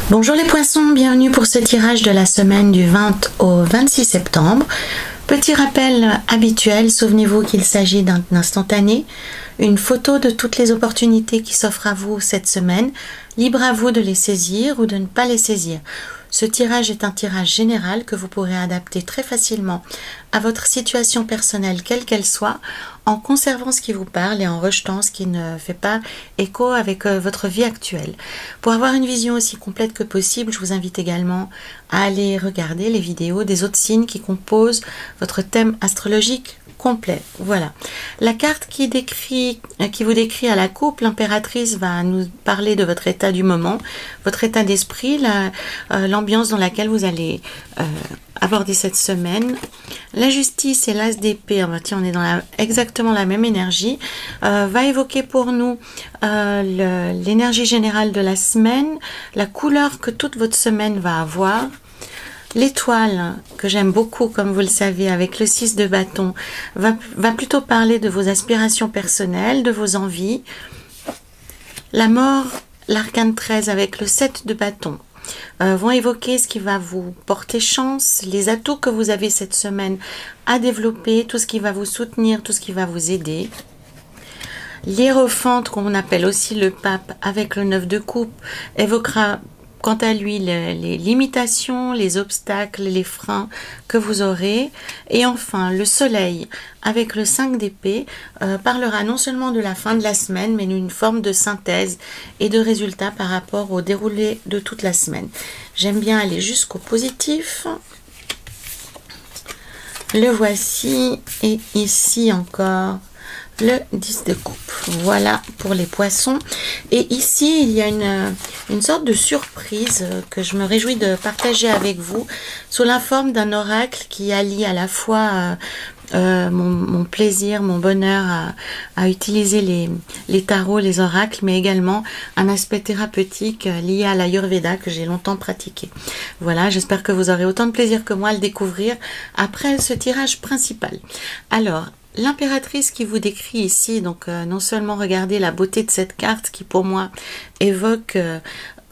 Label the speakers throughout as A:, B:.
A: Bonjour les poissons, bienvenue pour ce tirage de la semaine du 20 au 26 septembre. Petit rappel habituel, souvenez-vous qu'il s'agit d'un instantané, une photo de toutes les opportunités qui s'offrent à vous cette semaine, libre à vous de les saisir ou de ne pas les saisir. Ce tirage est un tirage général que vous pourrez adapter très facilement à votre situation personnelle, quelle qu'elle soit, en conservant ce qui vous parle et en rejetant ce qui ne fait pas écho avec votre vie actuelle. Pour avoir une vision aussi complète que possible, je vous invite également à aller regarder les vidéos des autres signes qui composent votre thème astrologique complet. Voilà. La carte qui vous décrit à la coupe, l'impératrice va nous parler de votre état du moment, votre état d'esprit, l'ambiance dans laquelle vous allez aborder cette semaine. La justice et l'as d'épée, tiens, on est dans exactement la même énergie, va évoquer pour nous l'énergie générale de la semaine, la couleur que toute votre semaine va avoir. L'étoile, que j'aime beaucoup, comme vous le savez, avec le 6 de bâton, va plutôt parler de vos aspirations personnelles, de vos envies. La mort, l'arcane 13 avec le 7 de bâton, vont évoquer ce qui va vous porter chance, les atouts que vous avez cette semaine à développer, tout ce qui va vous soutenir, tout ce qui va vous aider. L'hiérophante, qu'on appelle aussi le pape, avec le 9 de coupe, évoquera quant à lui les limitations, les obstacles, les freins que vous aurez. Et enfin, le soleil avec le 5 d'épée parlera non seulement de la fin de la semaine, mais d'une forme de synthèse et de résultats par rapport au déroulé de toute la semaine. J'aime bien aller jusqu'au positif. Le voici, et ici encore le 10 de coupe. Voilà pour les poissons. Et ici, il y a une sorte de surprise que je me réjouis de partager avec vous sous la forme d'un oracle qui allie à la fois mon plaisir, mon bonheur à utiliser les tarots, les oracles, mais également un aspect thérapeutique lié à l'Ayurveda que j'ai longtemps pratiqué. Voilà, j'espère que vous aurez autant de plaisir que moi à le découvrir après ce tirage principal. Alors, l'impératrice qui vous décrit ici, donc non seulement regardez la beauté de cette carte qui pour moi évoque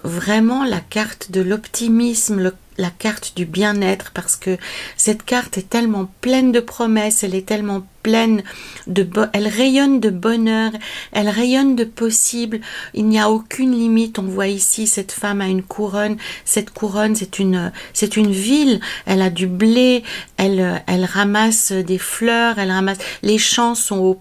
A: vraiment la carte de l'optimisme, la carte du bien-être, parce que cette carte est tellement pleine de promesses, elle est tellement pleine elle rayonne de bonheur, elle rayonne de possible, il n'y a aucune limite. On voit ici cette femme a une couronne, cette couronne c'est une ville, elle a du blé, elle ramasse des fleurs, elle ramasse, les champs sont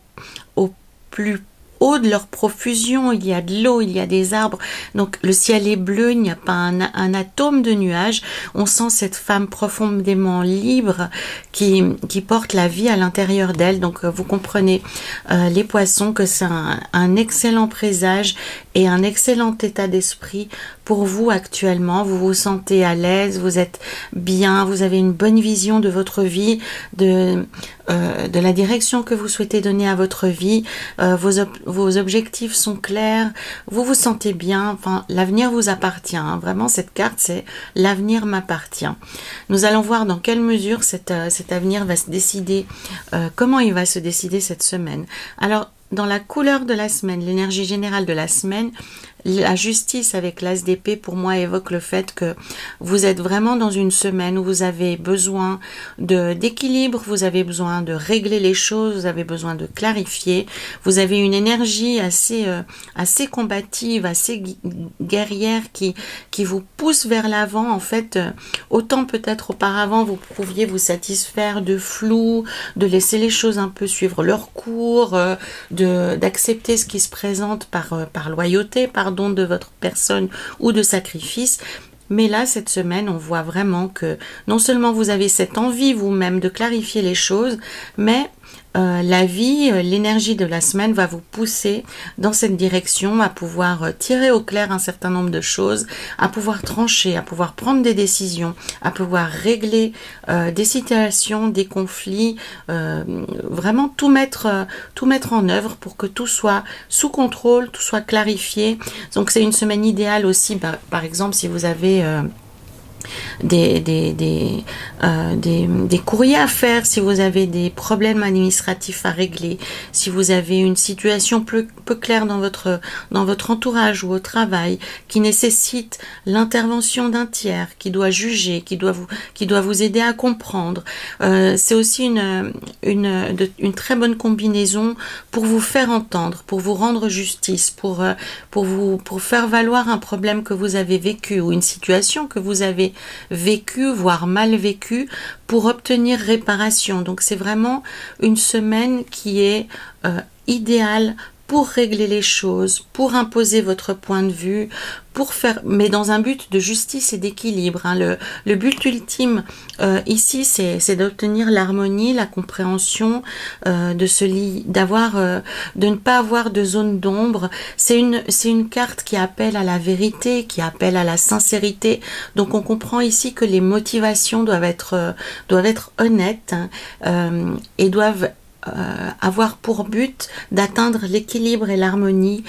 A: au plus haut de leur profusion, il y a de l'eau, il y a des arbres, donc le ciel est bleu, il n'y a pas un atome de nuage. On sent cette femme profondément libre qui porte la vie à l'intérieur d'elle. Donc vous comprenez les poissons que c'est un excellent présage et un excellent état d'esprit pour vous actuellement. Vous vous sentez à l'aise, vous êtes bien, vous avez une bonne vision de votre vie, de la direction que vous souhaitez donner à votre vie, vos objectifs sont clairs, vous vous sentez bien, enfin l'avenir vous appartient, hein. Vraiment cette carte c'est l'avenir m'appartient. Nous allons voir dans quelle mesure cet avenir va se décider, comment il va se décider cette semaine. Alors dans la couleur de la semaine, l'énergie générale de la semaine, la justice avec l'as d'épée pour moi évoque le fait que vous êtes vraiment dans une semaine où vous avez besoin d'équilibre, vous avez besoin de régler les choses, vous avez besoin de clarifier, vous avez une énergie assez combative, assez guerrière qui vous pousse vers l'avant. En fait, autant peut-être auparavant vous pouviez vous satisfaire de flou, de laisser les choses un peu suivre leur cours, d'accepter ce qui se présente par loyauté, pardon, de votre personne ou de sacrifice. Mais là, cette semaine, on voit vraiment que non seulement vous avez cette envie vous-même de clarifier les choses, mais la vie, l'énergie de la semaine va vous pousser dans cette direction à pouvoir tirer au clair un certain nombre de choses, à pouvoir trancher, à pouvoir prendre des décisions, à pouvoir régler des situations, des conflits, vraiment tout mettre en œuvre pour que tout soit sous contrôle, tout soit clarifié. Donc c'est une semaine idéale aussi, par exemple si vous avez des courriers à faire, si vous avez des problèmes administratifs à régler, si vous avez une situation peu claire dans votre entourage ou au travail qui nécessite l'intervention d'un tiers qui doit juger, qui doit vous aider à comprendre. C'est aussi une très bonne combinaison pour vous faire entendre, pour vous rendre justice, pour faire valoir un problème que vous avez vécu ou une situation que vous avez vécu, voire mal vécu, pour obtenir réparation. Donc c'est vraiment une semaine qui est idéale pour régler les choses, pour imposer votre point de vue, mais dans un but de justice et d'équilibre. Hein. Le but ultime ici, c'est d'obtenir l'harmonie, la compréhension, de ne pas avoir de zone d'ombre. C'est une carte qui appelle à la vérité, qui appelle à la sincérité. Donc on comprend ici que les motivations doivent être honnêtes, hein, et doivent avoir pour but d'atteindre l'équilibre et l'harmonie,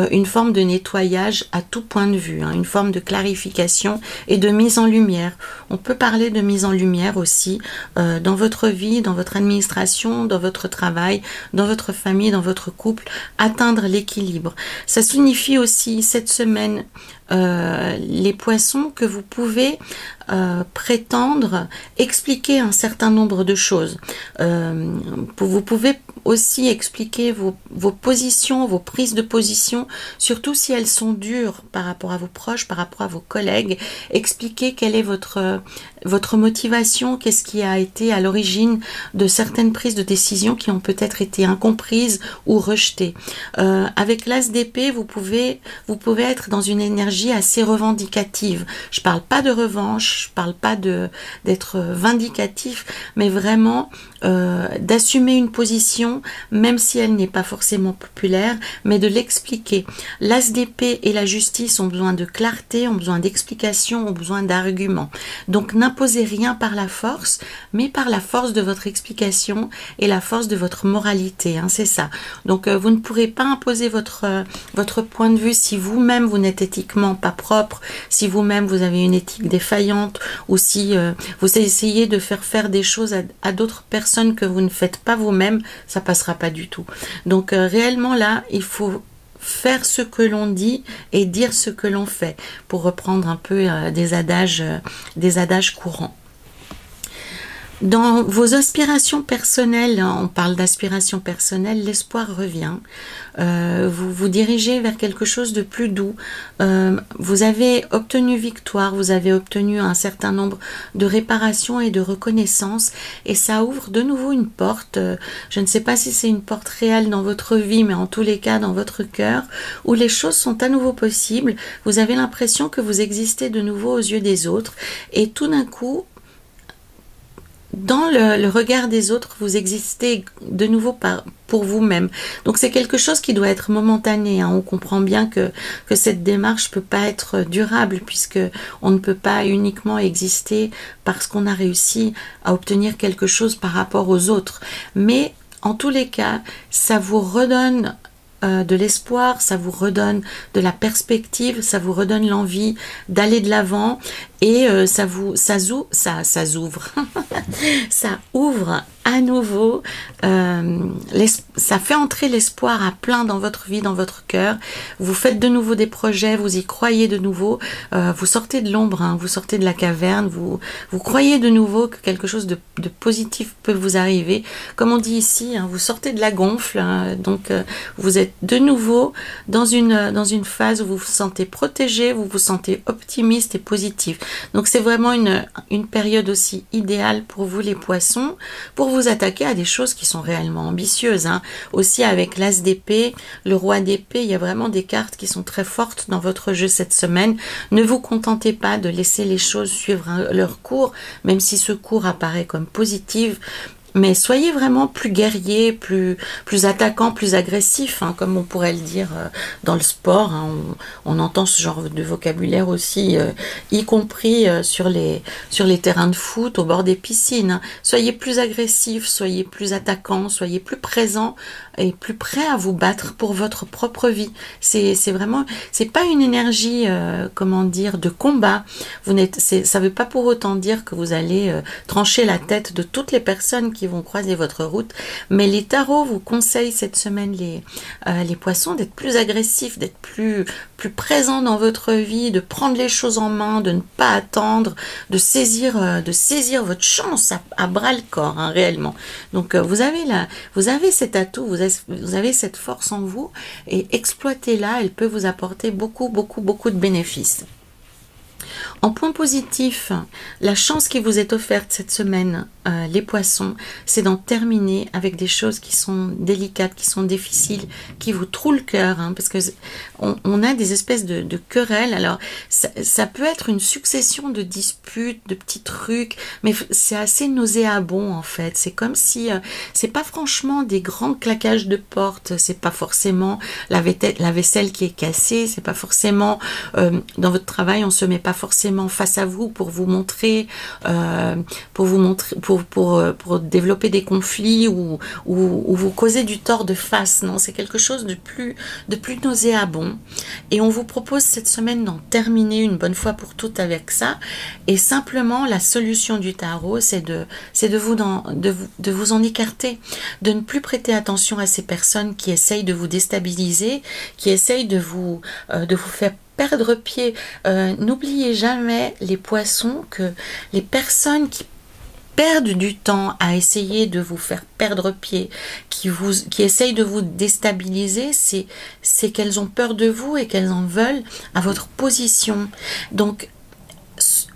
A: une forme de nettoyage à tout point de vue, hein, une forme de clarification et de mise en lumière. On peut parler de mise en lumière aussi dans votre vie, dans votre administration, dans votre travail, dans votre famille, dans votre couple, atteindre l'équilibre. Ça signifie aussi cette semaine, les poissons, que vous pouvez prétendre expliquer un certain nombre de choses. Vous pouvez aussi expliquer vos positions, vos prises de position, surtout si elles sont dures par rapport à vos proches, par rapport à vos collègues. Expliquer quelle est votre motivation, qu'est-ce qui a été à l'origine de certaines prises de décision qui ont peut-être été incomprises ou rejetées. Avec l'as d'épée, vous pouvez être dans une énergie assez revendicative. Je parle pas de revanche, je parle pas d'être vindicatif, mais vraiment d'assumer une position, même si elle n'est pas forcément populaire, mais de l'expliquer. L'as d'épée et la justice ont besoin de clarté, ont besoin d'explication, ont besoin d'arguments. Donc n'imposez rien par la force, mais par la force de votre explication et la force de votre moralité, hein, c'est ça. Donc vous ne pourrez pas imposer votre point de vue si vous-même vous n'êtes éthiquement pas propre, si vous-même vous avez une éthique défaillante, ou si vous essayez de faire des choses à d'autres personnes que vous ne faites pas vous-même, ça passera pas du tout. Donc réellement là, il faut faire ce que l'on dit et dire ce que l'on fait, pour reprendre un peu des adages courants. Dans vos aspirations personnelles, on parle d'aspirations personnelles, l'espoir revient. Vous vous dirigez vers quelque chose de plus doux. Vous avez obtenu victoire, vous avez obtenu un certain nombre de réparations et de reconnaissance, et ça ouvre de nouveau une porte. Je ne sais pas si c'est une porte réelle dans votre vie, mais en tous les cas dans votre cœur, où les choses sont à nouveau possibles. Vous avez l'impression que vous existez de nouveau aux yeux des autres, et tout d'un coup, dans le regard des autres, vous existez de nouveau pour vous-même. Donc c'est quelque chose qui doit être momentané, hein. On comprend bien que cette démarche peut pas être durable, puisque on ne peut pas uniquement exister parce qu'on a réussi à obtenir quelque chose par rapport aux autres. Mais en tous les cas, ça vous redonne de l'espoir, ça vous redonne de la perspective, ça vous redonne l'envie d'aller de l'avant, et ça ouvre ça ouvre à nouveau, ça fait entrer l'espoir à plein dans votre vie, dans votre cœur. Vous faites de nouveau des projets, vous y croyez de nouveau, vous sortez de l'ombre, hein, vous sortez de la caverne, vous croyez de nouveau que quelque chose de positif peut vous arriver. Comme on dit ici, hein, vous sortez de la gonfle, hein, donc vous êtes de nouveau dans une phase où vous vous sentez protégé, vous vous sentez optimiste et positif. Donc c'est vraiment une période aussi idéale pour vous les poissons, pour vous attaquer à des choses qui sont réellement ambitieuses, hein. Aussi avec l'as d'épée, le roi d'épée, il y a vraiment des cartes qui sont très fortes dans votre jeu cette semaine. Ne vous contentez pas de laisser les choses suivre leur cours, même si ce cours apparaît comme positif, Mais soyez vraiment plus guerrier, plus attaquant, plus agressif, hein, comme on pourrait le dire dans le sport. Hein, on entend ce genre de vocabulaire aussi, y compris sur les terrains de foot, au bord des piscines. Hein. Soyez plus agressif, soyez plus attaquant, soyez plus présent et plus prêt à vous battre pour votre propre vie. C'est vraiment, c'est pas une énergie, comment dire, de combat. Ça veut pas pour autant dire que vous allez trancher la tête de toutes les personnes qui vont croiser votre route, mais les tarots vous conseillent cette semaine, les poissons, d'être plus agressifs, d'être plus présents dans votre vie, de prendre les choses en main, de ne pas attendre, de saisir votre chance à bras le corps, hein, réellement. Donc vous avez cet atout, vous avez cette force en vous, et exploitez-la, elle peut vous apporter beaucoup de bénéfices. En point positif, la chance qui vous est offerte cette semaine, les poissons, c'est d'en terminer avec des choses qui sont délicates, qui sont difficiles, qui vous trouent le cœur, hein, parce que on a des espèces de querelles. Alors, ça peut être une succession de disputes, de petits trucs, mais c'est assez nauséabond en fait. C'est comme si, c'est pas franchement des grands claquages de porte, c'est pas forcément la vaisselle qui est cassée, c'est pas forcément dans votre travail, on se met pas forcément face à vous pour vous montrer, pour développer des conflits ou vous causer du tort de face. Non, c'est quelque chose de plus nauséabond. Et on vous propose cette semaine d'en terminer une bonne fois pour toutes avec ça. Et simplement, la solution du tarot, c'est de vous en écarter, de ne plus prêter attention à ces personnes qui essayent de vous déstabiliser, qui essayent de vous faire perdre pied. N'oubliez jamais, les poissons, que les personnes qui perdent du temps à essayer de vous faire perdre pied, qui essayent de vous déstabiliser, c'est qu'elles ont peur de vous et qu'elles en veulent à votre position. Donc,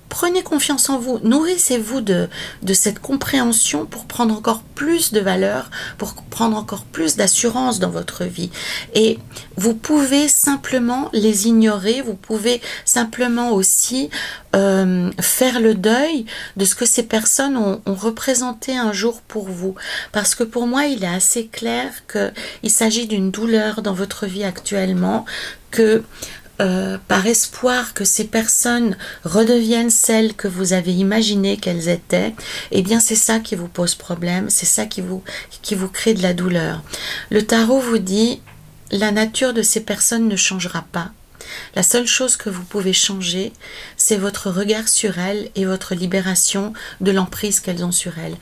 A: prenez confiance en vous, nourrissez-vous de cette compréhension pour prendre encore plus de valeur, pour prendre encore plus d'assurance dans votre vie. Et vous pouvez simplement les ignorer, vous pouvez simplement aussi faire le deuil de ce que ces personnes ont représenté un jour pour vous. Parce que pour moi, il est assez clair qu'il s'agit d'une douleur dans votre vie actuellement, que par espoir que ces personnes redeviennent celles que vous avez imaginé qu'elles étaient, eh bien c'est ça qui vous pose problème, c'est ça qui vous crée de la douleur. Le tarot vous dit, la nature de ces personnes ne changera pas. La seule chose que vous pouvez changer, c'est votre regard sur elles et votre libération de l'emprise qu'elles ont sur elles.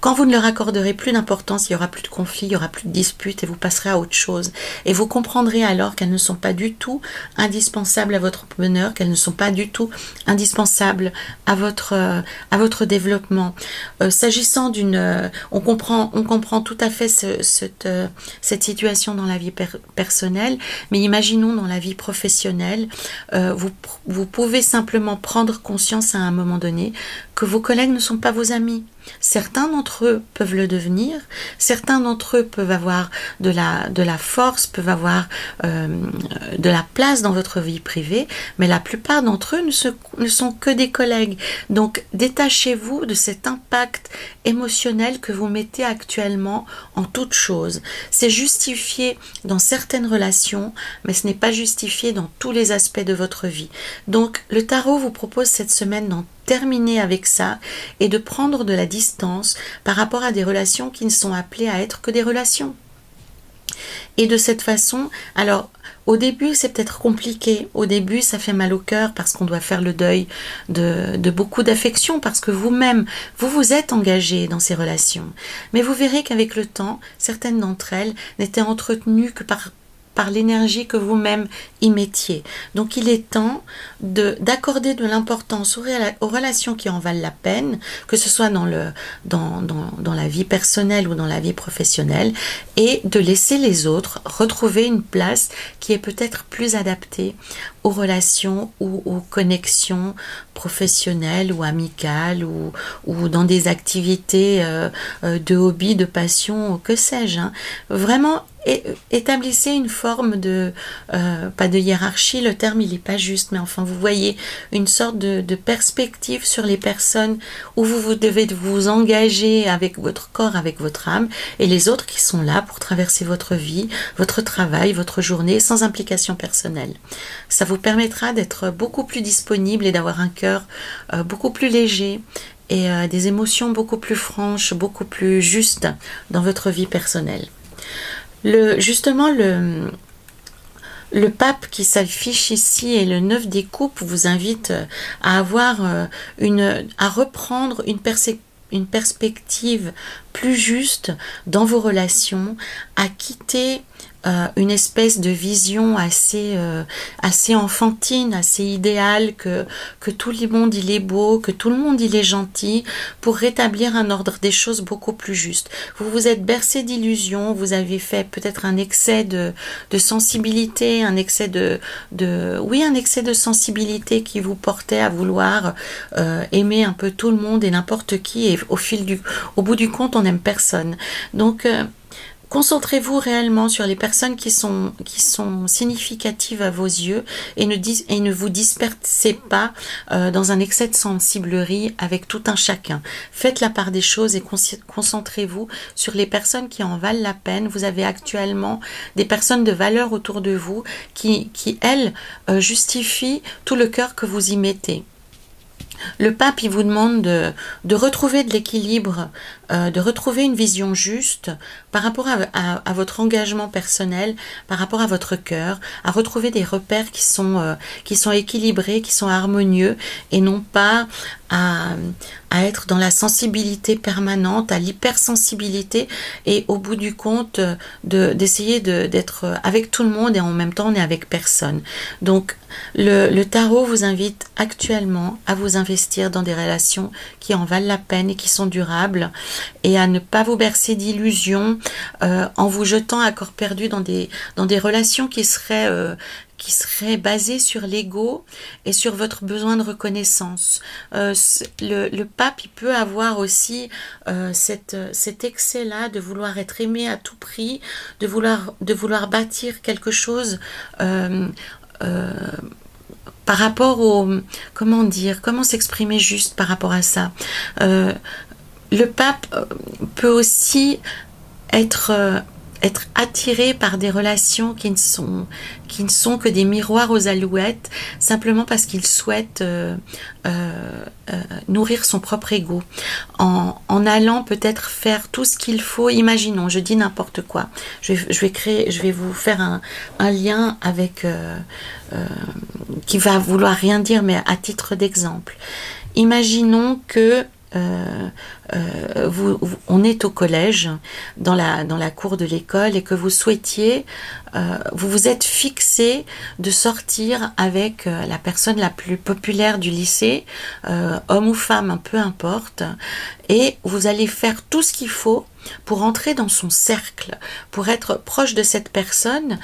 A: Quand vous ne leur accorderez plus d'importance, il n'y aura plus de conflits, il n'y aura plus de disputes et vous passerez à autre chose. Et vous comprendrez alors qu'elles ne sont pas du tout indispensables à votre bonheur, qu'elles ne sont pas du tout indispensables à votre développement. S'agissant on comprend tout à fait cette situation dans la vie personnelle, mais imaginons dans la vie professionnelle, vous pouvez simplement prendre conscience à un moment donné que vos collègues ne sont pas vos amis. Certains d'entre eux peuvent le devenir, certains d'entre eux peuvent avoir de la force, peuvent avoir de la place dans votre vie privée, mais la plupart d'entre eux ne sont que des collègues. Donc détachez-vous de cet impact émotionnel que vous mettez actuellement en toute chose. C'est justifié dans certaines relations, mais ce n'est pas justifié dans tous les aspects de votre vie. Donc le tarot vous propose cette semaine d'en terminer avec ça et de prendre de la distance par rapport à des relations qui ne sont appelées à être que des relations. Et de cette façon, alors au début c'est peut-être compliqué, au début ça fait mal au cœur parce qu'on doit faire le deuil de beaucoup d'affection, parce que vous-même, vous êtes engagé dans ces relations. Mais vous verrez qu'avec le temps, certaines d'entre elles n'étaient entretenues que par l'énergie que vous-même y mettiez. Donc il est temps d'accorder de l'importance aux relations qui en valent la peine, que ce soit dans la vie personnelle ou dans la vie professionnelle, et de laisser les autres retrouver une place qui est peut-être plus adaptée aux relations ou aux connexions professionnelles ou amicales ou dans des activités de hobby, de passion, que sais-je. Hein. Vraiment, établissez une forme de, pas de hiérarchie, le terme il n'est pas juste, mais enfin vous voyez une sorte de perspective sur les personnes où vous devez vous engager avec votre corps, avec votre âme, et les autres qui sont là pour traverser votre vie, votre travail, votre journée, sans implication personnelle. Ça vous permettra d'être beaucoup plus disponible et d'avoir un cœur beaucoup plus léger et des émotions beaucoup plus franches, beaucoup plus justes dans votre vie personnelle. Justement, le pape qui s'affiche ici et le 9 des coupes vous invite à avoir à reprendre une perspective plus juste dans vos relations, à quitter une espèce de vision assez enfantine, assez idéale, que tout le monde il est beau, que tout le monde il est gentil, pour rétablir un ordre des choses beaucoup plus juste. Vous vous êtes bercé d'illusions, vous avez fait peut-être un excès de sensibilité, un excès un excès de sensibilité qui vous portait à vouloir aimer un peu tout le monde et n'importe qui, et au bout du compte on n'aime personne. Donc concentrez-vous réellement sur les personnes qui sont significatives à vos yeux et ne vous dispersez pas dans un excès de sensiblerie avec tout un chacun. Faites la part des choses et concentrez-vous sur les personnes qui en valent la peine. Vous avez actuellement des personnes de valeur autour de vous qui elles, justifient tout le cœur que vous y mettez. Le pape, il vous demande de retrouver de l'équilibre, de retrouver une vision juste par rapport à votre engagement personnel, par rapport à votre cœur, à retrouver des repères qui sont équilibrés, qui sont harmonieux, et non pas à être dans la sensibilité permanente, à l'hypersensibilité, et au bout du compte d'essayer d'être avec tout le monde et en même temps on est avec personne. Donc le tarot vous invite actuellement à vous investir dans des relations qui en valent la peine et qui sont durables, et à ne pas vous bercer d'illusions en vous jetant à corps perdu dans des relations qui seraient basées sur l'ego et sur votre besoin de reconnaissance. Le pape, il peut avoir aussi cet excès-là de vouloir être aimé à tout prix, de vouloir bâtir quelque chose par rapport comment s'exprimer juste par rapport à ça. Le pape peut aussi être attiré par des relations qui ne sont que des miroirs aux alouettes, simplement parce qu'il souhaite nourrir son propre ego, en allant peut-être faire tout ce qu'il faut. Imaginons, je dis n'importe quoi, je vais vous faire un lien avec qui va vouloir rien dire, mais à titre d'exemple. Imaginons que on est au collège, dans la cour de l'école, et que vous souhaitiez, vous vous êtes fixé de sortir avec la personne la plus populaire du lycée, homme ou femme, peu importe, et vous allez faire tout ce qu'il faut pour entrer dans son cercle, pour être proche de cette personne,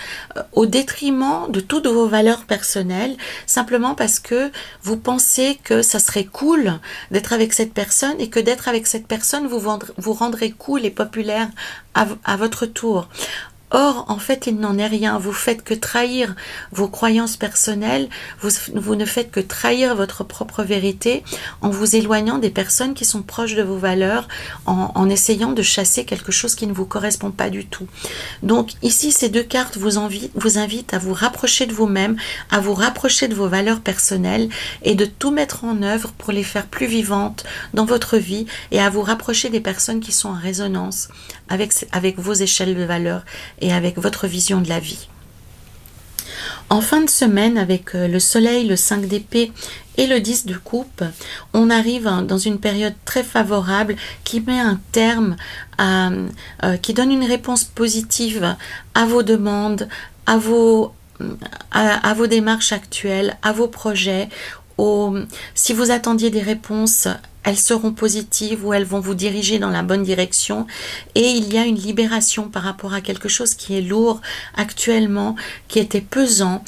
A: au détriment de toutes vos valeurs personnelles, simplement parce que vous pensez que ça serait cool d'être avec cette personne, et que d'être avec cette personne vous rendrez cool et populaire à votre tour. Or, en fait, il n'en est rien. Vous faites que trahir vos croyances personnelles, vous ne faites que trahir votre propre vérité en vous éloignant des personnes qui sont proches de vos valeurs, en essayant de chasser quelque chose qui ne vous correspond pas du tout. Donc ici, ces deux cartes vous invitent à vous rapprocher de vous-même, à vous rapprocher de vos valeurs personnelles, et de tout mettre en œuvre pour les faire plus vivantes dans votre vie, et à vous rapprocher des personnes qui sont en résonance avec vos échelles de valeurs et avec votre vision de la vie. En fin de semaine, avec le soleil, le 5 d'épée et le 10 de coupe, on arrive dans une période très favorable qui met un terme qui donne une réponse positive à vos demandes, à vos démarches actuelles, à vos projets. Si vous attendiez des réponses elles seront positives ou elles vont vous diriger dans la bonne direction, et il y a une libération par rapport à quelque chose qui est lourd actuellement, qui était pesant,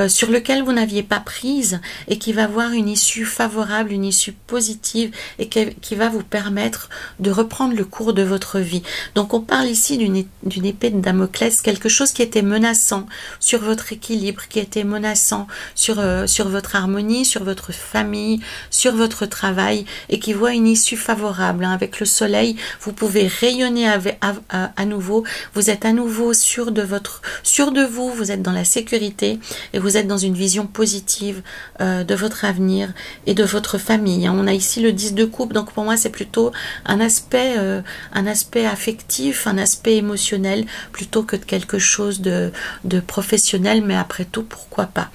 A: sur lequel vous n'aviez pas prise, et qui va avoir une issue favorable, une issue positive, et qui va vous permettre de reprendre le cours de votre vie. Donc on parle ici d'une épée de Damoclès, quelque chose qui était menaçant sur votre équilibre, qui était menaçant sur votre harmonie, sur votre famille, sur votre travail, et qui voit une issue favorable. Avec le soleil, vous pouvez rayonner à nouveau, vous êtes à nouveau sûr de vous, vous êtes dans la sécurité, et vous êtes dans une vision positive de votre avenir et de votre famille. On a ici le 10 de coupe, donc pour moi c'est plutôt un aspect affectif, un aspect émotionnel, plutôt que de quelque chose de professionnel, mais après tout, pourquoi pas.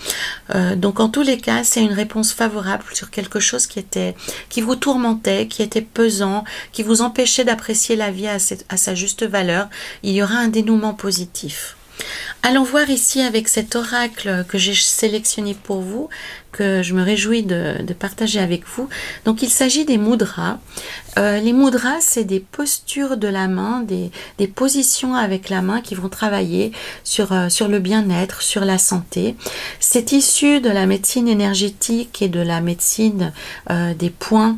A: Donc en tous les cas, c'est une réponse favorable sur quelque chose qui vous tourmentait, qui était pesant, qui vous empêchait d'apprécier la vie à sa juste valeur. Il y aura un dénouement positif. Allons voir ici avec cet oracle que j'ai sélectionné pour vous, que je me réjouis de partager avec vous. Donc il s'agit des mudras. Les mudras, c'est des postures de la main, des positions avec la main qui vont travailler sur le bien-être, sur la santé. C'est issu de la médecine énergétique et de la médecine des points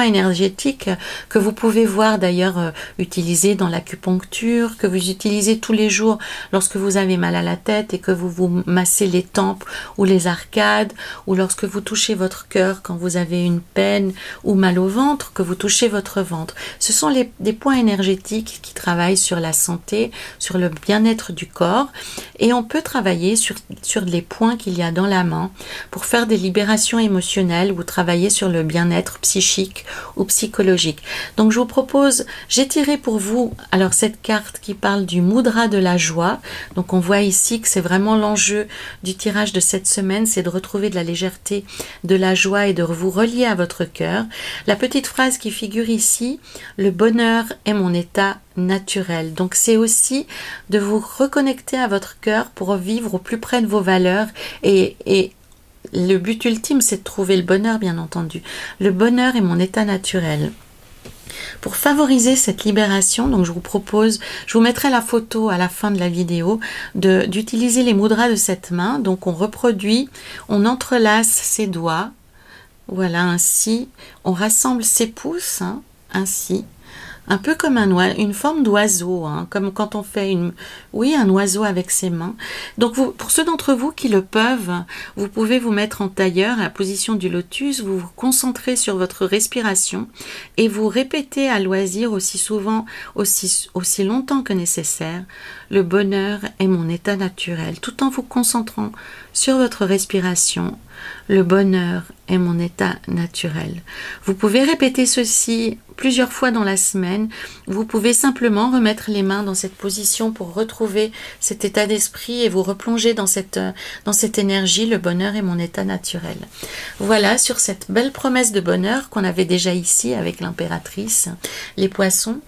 A: énergétiques que vous pouvez voir d'ailleurs utilisés dans l'acupuncture, que vous utilisez tous les jours lorsque vous avez mal à la tête et que vous vous massez les tempes ou les arcades, ou lorsque vous touchez votre cœur quand vous avez une peine ou mal au ventre, que vous touchez votre ventre. Ce sont des points énergétiques qui travaillent sur la santé, sur le bien-être du corps, et on peut travailler sur les points qu'il y a dans la main pour faire des libérations émotionnelles ou travailler sur le bien-être psychique ou psychologique. Donc je vous propose, j'ai tiré pour vous alors cette carte qui parle du mudra de la joie. Donc on voit ici que c'est vraiment l'enjeu du tirage de cette semaine, c'est de retrouver de la légèreté, de la joie et de vous relier à votre cœur. La petite phrase qui figure ici, le bonheur est mon état naturel. Donc c'est aussi de vous reconnecter à votre cœur pour vivre au plus près de vos valeurs, et le but ultime, c'est de trouver le bonheur, bien entendu. Le bonheur est mon état naturel. Pour favoriser cette libération, donc je vous mettrai la photo à la fin de la vidéo, d'utiliser les mudras de cette main. Donc on reproduit, on entrelace ses doigts, voilà, ainsi, on rassemble ses pouces, hein, ainsi, un peu comme une forme d'oiseau, hein, comme quand on fait un oiseau avec ses mains. Donc pour ceux d'entre vous qui le peuvent, vous pouvez vous mettre en tailleur à la position du lotus, vous vous concentrez sur votre respiration et vous répétez à loisir aussi souvent, aussi longtemps que nécessaire, le bonheur est mon état naturel, tout en vous concentrant sur votre respiration. Le bonheur est mon état naturel. Vous pouvez répéter ceci plusieurs fois dans la semaine. Vous pouvez simplement remettre les mains dans cette position pour retrouver cet état d'esprit et vous replonger dans cette énergie. Le bonheur est mon état naturel. Voilà, sur cette belle promesse de bonheur qu'on avait déjà ici avec l'impératrice, les poissons,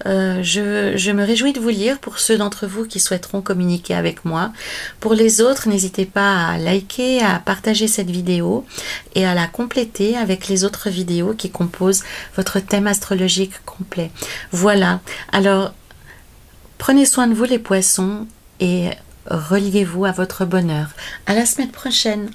A: je me réjouis de vous lire pour ceux d'entre vous qui souhaiteront communiquer avec moi. Pour les autres, n'hésitez pas à liker, à partager cette vidéo et à la compléter avec les autres vidéos qui composent votre thème astrologique complet. Voilà, alors prenez soin de vous les poissons et reliez-vous à votre bonheur. À la semaine prochaine.